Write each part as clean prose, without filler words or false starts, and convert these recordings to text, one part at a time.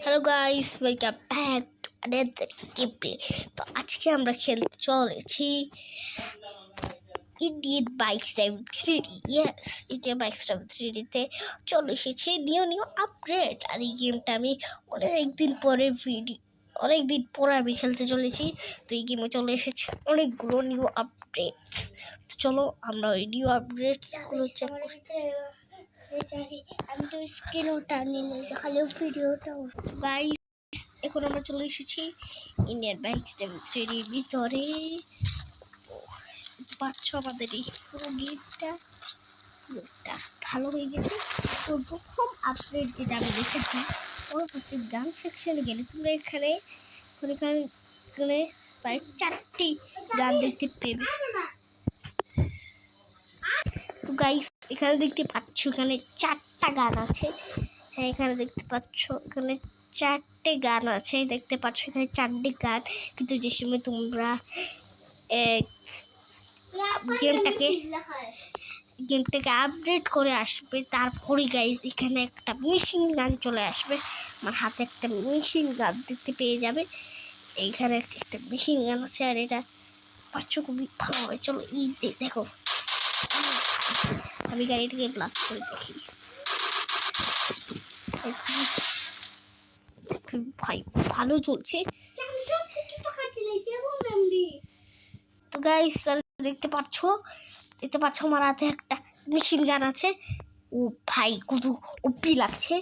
Hello guys, welcome back to another gameplay. তো আজকে আমরা খেলতে চলেছি Indian bike driving 3D। Yes, Indian bike driving 3Dতে চলে এসেছে নিউ আপগ্রেড। আর এই গেমটা আমি অনেকদিন পরে আমি খেলতে চলেছি। তো এই গেমে চলে এসেছে অনেকগুলো নিউ আপগ্রেড। চলো আমরা ওই নিউ আপগ্রেডগুলো চেক করি। আমি তো স্ক্রিনও টানিনি, খালি ভিডিওটা। গাইস, এখন আমরা চলে এসেছি ইন্ডিয়ান বাইক ড্রাইভিং 3Dর ভিতরে। পাচ্ছ আমাদের এই পুরো গেমটা ভালো হয়ে গেছে। তো প্রথম আপডেট যেটা আমি দেখেছি ওর হচ্ছে গান সেকশনে গেলে তোমরা এখানে প্রায় 4টি গান দেখতে পেবে। তো গাইস, এখানে দেখতে পাচ্ছ এখানে 4টা গান আছে। হ্যাঁ, এখানে দেখতে পাচ্ছ এখানে 4টে গান আছে। দেখতে পাচ্ছ এখানে 4টে গান, কিন্তু যে সময় তোমরা গেমটাকে আপডেট করে আসবে তারপরে গাইস এখানে একটা মেশিন গান চলে আসবে। আমার হাতে একটা মেশিন গান দেখতে পেয়ে যাবে। এইখানে একটা মেশিন গান আছে, আর এটা পাচ্ছ খুবই ভালো হবে। চলো দেখো, আমি গাড়িটাকে ব্লাস্ট করে দেখি। ভাই ভালো চলছে। তো গাইস, দেখতে পাচ্ছ আমার হাতে একটা মেশিন গান আছে। ও ভাই কত ওপি লাগছে।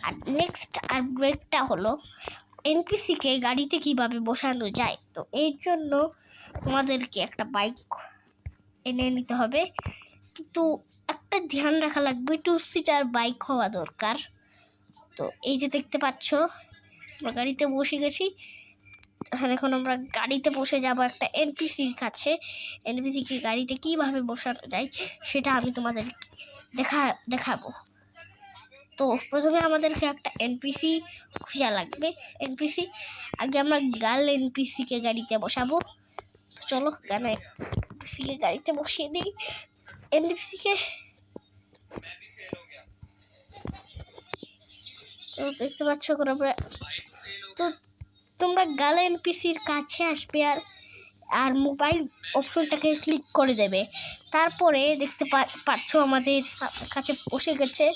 আর নেক্সট আপগ্রেডটা হলো এনপিসিকে গাড়িতে কিভাবে বসানো যায়। তো এর জন্য তোমাদেরকে একটা বাইক এনে নিতে হবে, কিন্তু একটা ধ্যান রাখা লাগবে, 2 সিটার বাইক হওয়া দরকার। তো এই যে দেখতে পাচ্ছ আমরা গাড়িতে বসে গেছি। এখন আমরা গাড়িতে বসে যাব একটা এনপিসির কাছে। এনপিসিকে গাড়িতে কিভাবে বসানো যায় সেটা আমি তোমাদের দেখাবো। তো প্রথমে আমাদেরকে একটা এনপিসি খোঁজা লাগবে। আগে আমরা গার্ল এনপিসিকে গাড়িতে বসাবো। চলো এনপিসিকে গাড়িতে বসিয়ে দিই। এনপিসিকে তো দেখতে পাচ্ছ তো তোমরা গার্ল এনপিসির কাছে আসবে আর মোবাইল অপশনটাকে ক্লিক করে দেবে। তারপরে দেখতে পাচ্ছ আমাদের কাছে বসে গেছে।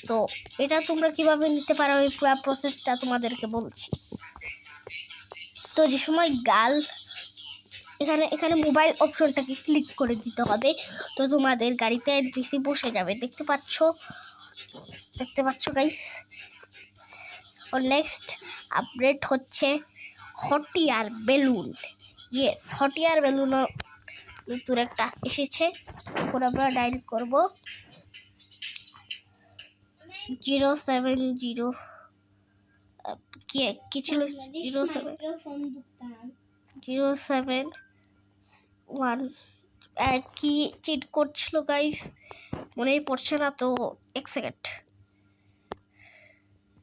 তো এটা তোমরা কিভাবে নিতে পারো এই পুরো প্রসেসটা তোমাদেরকে বলছি। তো যে সময় গার্ল এখানে মোবাইল অপশনটাকে ক্লিক করে দিতে হবে। তো তোমাদের গাড়িতে এনপিসি বসে যাবে। দেখতে পাচ্ছ গাইস। ও নেক্সট আপডেট হচ্ছে hot air balloon. Yes, hot air balloon নতুন একটা এসেছে। এখন আমরা ডায়াল করবো 070 কি ছিল 07071 কি চিট করছিল গাইস, মনেই পড়ছে না। তো এক সেকেন্ড।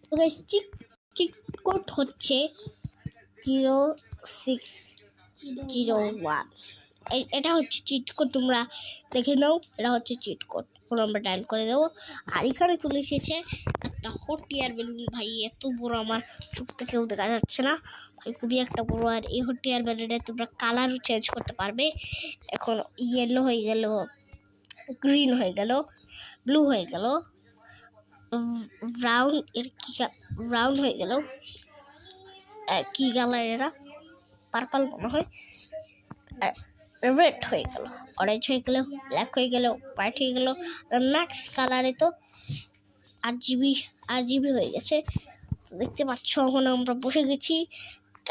তো গাইস, চিট কোড হচ্ছে 0601। এটা হচ্ছে চিট কোড, তোমরা দেখে নাও। এটা হচ্ছে চিট কোড। এখন আমরা ডায়াল করে দেবো। আর এখানে চলে এসেছে একটা হট এয়ার বেলুন। ভাই এত বড় আমার চোখটা কেউ দেখা যাচ্ছে না ভাই, খুবই একটা বড়। আর এই হট এয়ার বেলুনে তোমরা কালারও চেঞ্জ করতে পারবে। এখন ইয়েলো হয়ে গেল, গ্রিন হয়ে গেল, ব্লু হয়ে গেল, ব্রাউন হয়ে গেল, কি কালার এরা, পার্পল মনে হয়, আর রেড হয়ে গেল, অরেঞ্জ হয়ে গেল, ব্ল্যাক হয়ে গেল, হোয়াইট হয়ে গেল। ম্যাক্স কালারে তো RGB হয়ে গেছে। দেখতে পাচ্ছ এখন আমরা বসে গেছি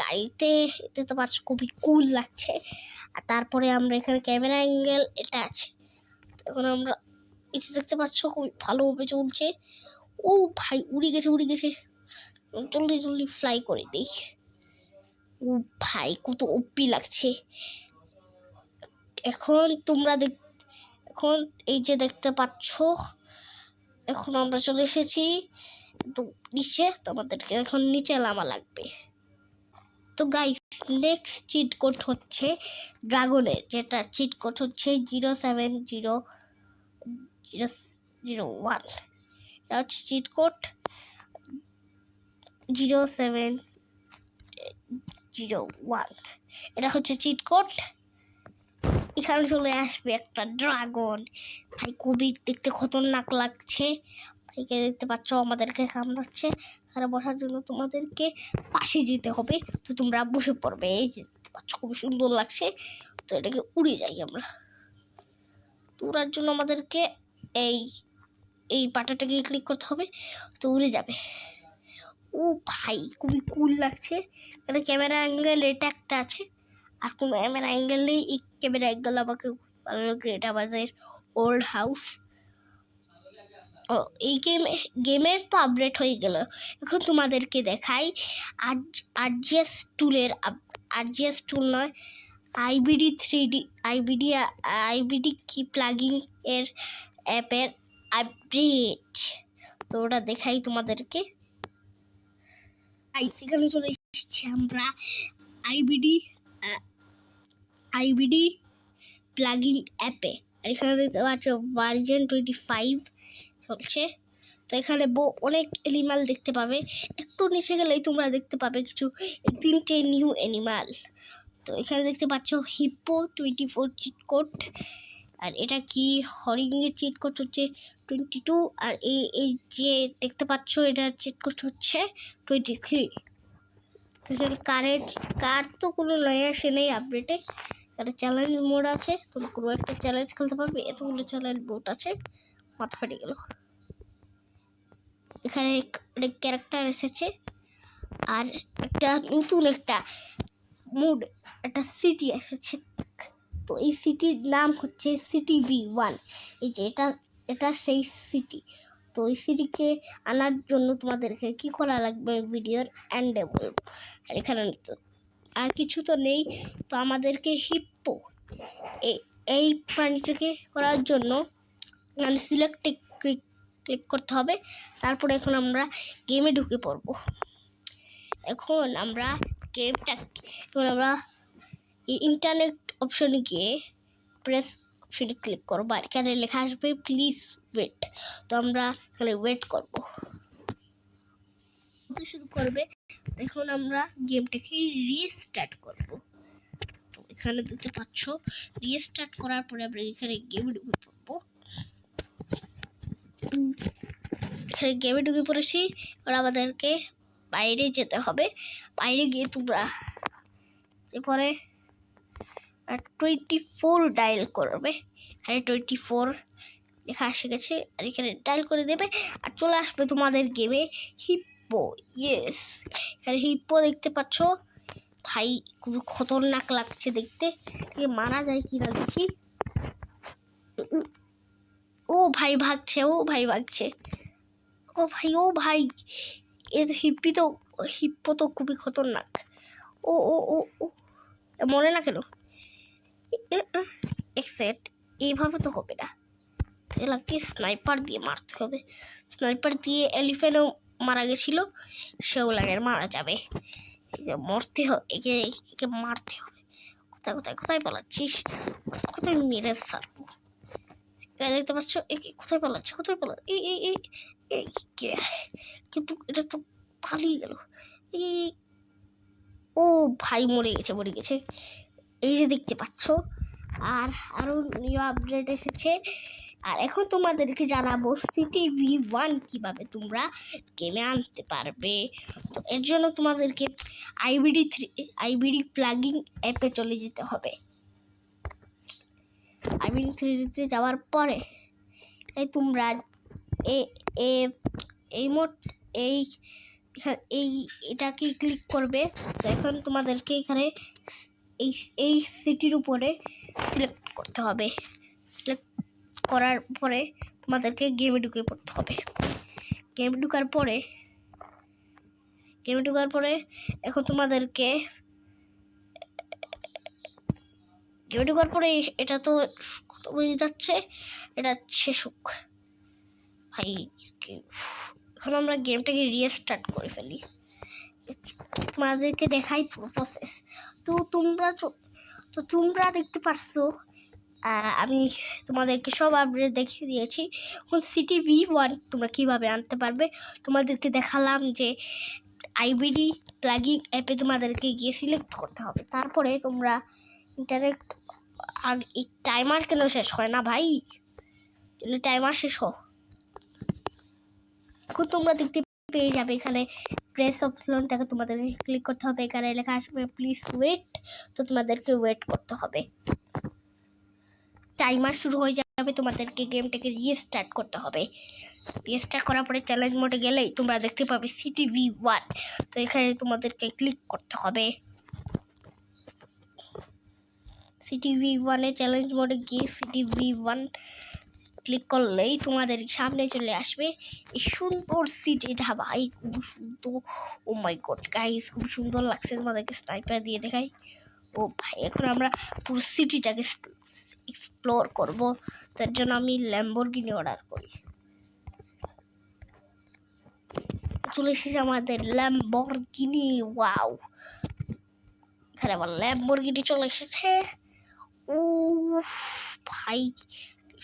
গাড়িতে। দেখতে পাচ্ছ খুবই কুল লাগছে। আর তারপরে আমরা এখানে ক্যামেরা অ্যাঙ্গেল এটা আছে। এখন আমরা দেখতে পাচ্ছ খুবই ভালোভাবে চলছে। ও ভাই উড়ে গেছে। জলদি ফ্লাই করে দিই। ও ভাই কত ওপি লাগছে। এখন এই যে দেখতে পাচ্ছ, এখন আমরা চলে এসেছি তো নিচে। তোমাদেরকে এখন নিচে নামা লাগবে। তো গাইস নেক্সট চিট কোড হচ্ছে ড্রাগনের, যেটা চিট কোড হচ্ছে 070001। এটা হচ্ছে চিট কোড 0701। এটা হচ্ছে চিট কোড। এখানে চলে আসবে একটা ড্রাগন। ভাই খুবই দেখতে খতরনাক লাগছে। ভাইকে দেখতে পাচ্ছ আমাদেরকে কামড়াচ্ছে। এখানে বসার জন্য তোমাদেরকে পাশে যেতে হবে, তো তোমরা বসে পড়বে। এই যে দেখতে পাচ্ছ খুবই সুন্দর লাগছে। তো এটাকে উড়ে যাই আমরা। তো উড়ার জন্য আমাদেরকে এই এই বাটনটাকে ক্লিক করতে হবে, তো উড়ে যাবে। ও ভাই খুবই কুল লাগছে। এখানে ক্যামেরা অ্যাঙ্গেল এটা একটা আছে, আর কোনো ক্যামেরা অ্যাঙ্গেল নেই। এই ক্যামেরা অ্যাঙ্গেল আমাকে ভালো লাগে। এটা আমাদের ওল্ড হাউস। ও এই গেমের তো আপডেট হয়ে গেল। এখন তোমাদেরকে দেখাই আরজিএস টুলের, আরজিএস টুল নয়, আইবিডি কি প্লাগিং এর অ্যাপের আপডেট। তো ওটা দেখাই তোমাদেরকে। সেখানে চলে এসেছি আমরা আইবিডি প্লাগিং অ্যাপে। আর এখানে দেখতে পাচ্ছ ভার্জন 25 চলছে। তো এখানে অনেক অ্যানিমাল দেখতে পাবে। একটু নিচে গেলেই তোমরা দেখতে পাবে কিছু 3টে নিউ অ্যানিমাল। তো এখানে দেখতে পাচ্ছ হিপ্পো 24 চিট কোড। আর এটা কি হরিণের চিট কোড হচ্ছে 22। আর এই যে দেখতে পাচ্ছ এটা চিট কোড হচ্ছে 23। তো এখানে কার তো কোনো নয় আসে নেই আপডেটে। একটা চ্যালেঞ্জ মোড আছে, তোমরা কোনো একটা চ্যালেঞ্জ খেলতে পারবে। এতগুলো চ্যালেঞ্জ মোড আছে, মাথা ফেটে গেল। এখানে অনেক ক্যারেক্টার এসেছে, আর একটা নতুন একটা মুড, একটা সিটি এসেছে। তো এই সিটির নাম হচ্ছে সিটি V1। এই যে এটা সেই সিটি। তো এই সিটিকে আনার জন্য তোমাদেরকে কি করা লাগবে ভিডিওর এন্ডে বলবো। আর এখানে আর কিছু তো নেই। তো আমাদেরকে হিপ্পো এই প্রাণীটাকে করার জন্য সিলেক্টে ক্লিক করতে হবে। তারপরে এখন আমরা গেমে ঢুকে পড়বো। এখন আমরা ইন্টারনেট অপশনে গিয়ে প্রেস অপশনে ক্লিক করবো। আর এখানে লেখা আসবে প্লিজ ওয়েট। তো আমরা এখানে ওয়েট করবো, শুরু করবে। এখন আমরা গেমটাকে রিস্টার্ট করবো। তো এখানে দেখতে পাচ্ছ রিস্টার্ট করার পরে আমরা এখানে গেমে ঢুকে পড়বো। এখানে গেমে ঢুকে পড়েছি। আর আমাদেরকে বাইরে যেতে হবে। বাইরে গিয়ে তোমরা এরপরে 24 ডায়াল করবে। আর 24 লেখা এসে গেছে। আর এখানে ডায়াল করে দেবে, আর চলে আসবে তোমাদের গেমে হিপ্পো। ইয়েস, এখানে হিপ্পো দেখতে পাচ্ছ। ভাই খুবই খতরনাক লাগছে দেখতে। মারা যায় কিনা দেখি। ও ভাই ভাগছে, ও ভাই ভাগছে। ও ভাই এ তো হিপ্পো তো খুবই খতরনাক। ও ও ও ও মরে না কেন? এক্সেট এইভাবে তো হবে না, এলাকে স্নাইপার দিয়ে মারতে হবে। স্নাইপার দিয়ে এলিফ্যান্টও মারা গেছিল, সেও লাগে মারা যাবে। মরতে হবে, একে মারতে হবে। কোথায় পালাচ্ছিস? কোথায় মেরে সারবো। দেখতে পাচ্ছ কোথায় পালাচ্ছে, কিন্তু এটা তো পালিয়ে গেল। ও ভাই মরে গেছে। এই যে দেখতে পাচ্ছ। আর আরো নিউ আপডেট এসেছে। আর এখন তোমাদেরকে জানাবো সিটি V1 কিভাবে তোমরা গেমে আনতে পারবে। তো এর জন্য তোমাদেরকে আইবিডি প্লাগিং অ্যাপে চলে যেতে হবে। আইবিডি 3 যাওয়ার পরে তোমরা এটাকে ক্লিক করবে। তো এখন তোমাদেরকে এখানে এই সিটির উপরে সিলেক্ট করতে হবে। সিলেক্ট করার পরে তোমাদেরকে গেমে ঢুকে পড়তে হবে। গেমে ঢুকার পরে এখন তোমাদেরকে গেমে ঢুকার পরে এটা তো কত বুঝে যাচ্ছে, এটা শেষুক ভাই। এখন আমরা গেমটাকে রিস্টার্ট করে ফেলি। তোমাদেরকে দেখাই পুরো প্রসেস। তো তোমরা দেখতে পারছো আমি তোমাদেরকে সব আপডেট দেখিয়ে দিয়েছি। এখন CTV1 তোমরা কিভাবে আনতে পারবে তোমাদেরকে দেখালাম যে আইবিডি প্লাগিং অ্যাপে তোমাদেরকে গিয়ে সিলেক্ট করতে হবে। তারপরে তোমরা ইন্টারনেট আর এই টাইমার কেন শেষ হয় না ভাই, টাইমার শেষ হোক। এখন তোমরা দেখতে পেয়ে যাবে এখানে প্রেস অপশনটাকে তোমাদেরকে ক্লিক করতে হবে। এখানে লেখা আসবে প্লিজ ওয়েট, তো তোমাদেরকে ওয়েট করতে হবে। টাইমার শুরু হয়ে যাবে, তোমাদেরকে গেমটাকে রিস্টার্ট করতে হবে। রিস্টার্ট করার পরে চ্যালেঞ্জ মোডে গেলেই তোমরা দেখতে পাবে CTV1। তো এখানে তোমাদেরকে ক্লিক করতে হবে। CTV1 এ চ্যালেঞ্জ মোডে গিয়ে CTV1 ক্লিক করলেই তোমাদের সামনে চলে আসবে এই সুন্দর সিটিটা। ভাই খুব সুন্দর, ও মাই গড গাইস খুব সুন্দর লাগছে। তোমাদেরকে স্নাইপার দিয়ে দেখাই। ও ভাই এখন আমরা পুরো সিটিটাকে এক্সপ্লোর করব, তার জন্য আমি ল্যাম্বরগিনি অর্ডার করি। চলে এসেছে আমাদের ল্যাম্বরগিনি। ওয়াও, এখানে আমার ল্যাম্বরগিনি চলে এসেছে। ও ভাই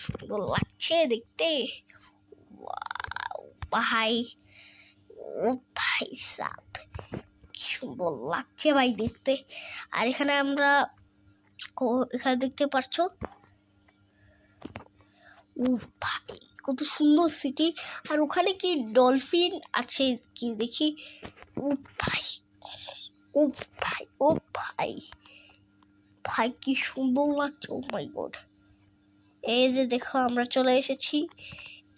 সুন্দর লাগছে দেখতে। ওয়াও ভাই, ও ভাই সাব কি সুন্দর লাগছে ভাই দেখতে। আর এখানে আমরা এখানে দেখতে পারছো, ও ভাই কত সুন্দর সিটি। আর ওখানে কি ডলফিন আছে কি দেখি। ও ভাই, ও ভাই, ও ভাই, ভাই কি সুন্দর লাগছে। ও মাই গড, এই যে দেখো আমরা চলে এসেছি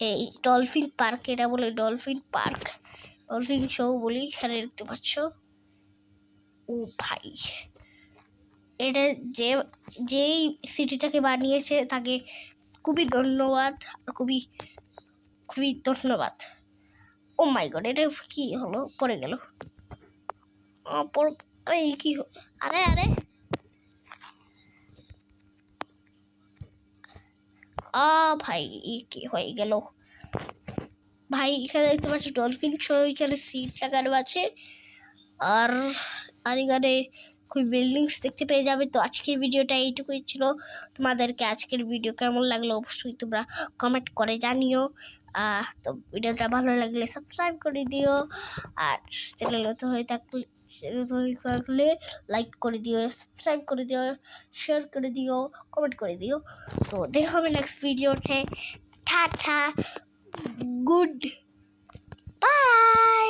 এই ডলফিন পার্ক। এটা বলে ডলফিন পার্ক, ডলফিন শো বলি। এখানে দেখতে পাচ্ছ। ও ভাই এটা যেই সিটিটাকে বানিয়েছে তাকে খুবই ধন্যবাদ, খুবই খুবই ধন্যবাদ। ও মাই গড, এটা কি হলো, পড়ে গেল। আরে কি, আরে আরে ভাই কি হয়ে গেল ভাই। এখানে দেখতে পাচ্ছি ডলফিন শো, এখানে সিট লাগানো আছে। আর আর এখানে খুব বিল্ডিংস দেখতে পেয়ে যাবে। তো আজকের ভিডিওটা এইটুকুই ছিল। তোমাদেরকে আজকের ভিডিও কেমন লাগলো অবশ্যই তোমরা কমেন্ট করে জানিও। তো ভিডিওটা ভালো লাগলে সাবস্ক্রাইব করে দিও, আর চ্যানেল নতুন হয়ে থাকলে লাইক করে দিও, সাবস্ক্রাইব করে দিও, শেয়ার করে দিও, কমেন্ট করে দিও। তো দেখা হবে নেক্সট ভিডিওতে। Tata, good bye.